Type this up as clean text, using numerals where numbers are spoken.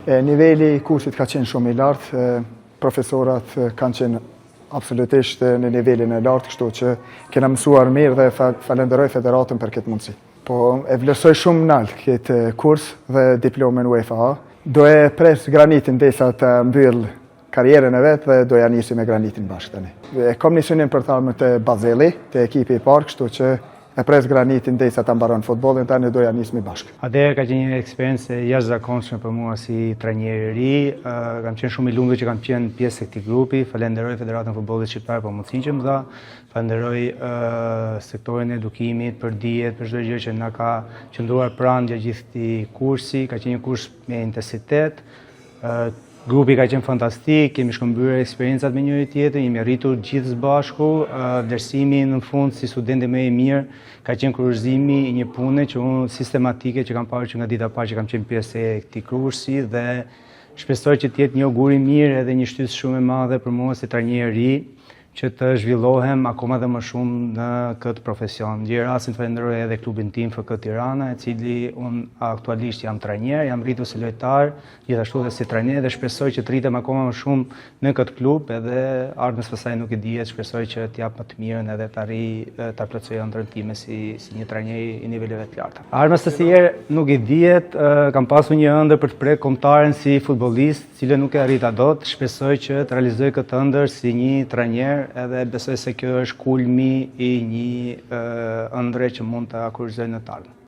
Niveli i kursit ka qenë shumë i lartë, profesorat kanë qenë absolutisht në nivelin e lartë, kështu që kena mësuar mirë dhe falenderoj federatën për këtë mundësi. Po e vlerësoj shumë nalt këtë kurs dhe diplomen UEFA. Do e pres Granitin derisa të mbyll karrierën e vet dhe doja nisi me Granitin bashkë tani. Kam një synim për të ardhur te Bazeli, te ekipi i parë, kështu që e pres Granitin derisa ta mbaron futbollin, tani doja nismi bashkë. Atëherë ka qenë një eksperiencë jashtëzakonshme për mua si trajner i ri. Kam qenë shumë i lumtur që kam qenë pjesë e këtij grupi. Falenderoj Federatën e Futbollit Shqiptar për mundësinë që më dha. Falenderoj sektorin e edukimit për dijet, për çdo gjë që na ka qëndruar pranë gjatë gjithë këtij kursi. Ka qenë një kurs me intensitet. Grupi ka qenë fantastik, kemi shkëmbyer eksperiencat me njëri tjetrin, jemi arritur gjithë së bashku. Vlerësimi në fund si studenti më i mirë ka qenë kurrizimi i një pune që unë sistematike që kam parë që nga dita e parë që kam qenë pjesë e këtij kursi dhe shpresoj që të jetë një augur i mirë edhe një shtysë shumë e madhe për mua si trajner i ri që të zhvillohem akoma dhe më shumë në këtë profesion. Gjë rastin falenderoj edhe klubin tim FK Tirana, e cili unë aktualisht jam trajner, jam rritur si lojtar, gjithashtu edhe si trajner dhe shpresoj që të rritem akoma më shumë në këtë klub, edhe ardhmës pasaj nuk e dihet, shpresoj që të jap më të mirën edhe të arrij ta plotësoj ëndrrën time si një trajner i niveleve të larta. Ardhmës asnjëherë nuk e dihet, kam pasur një ëndër për të prek kombëtaren si futbollist, cilën nuk e arrita dot, shpresoj që të realizoj këtë ëndër si një trajner edhe besoj se kjo është kulmi i një ëndre që mund të akurizoj në të ardhmen.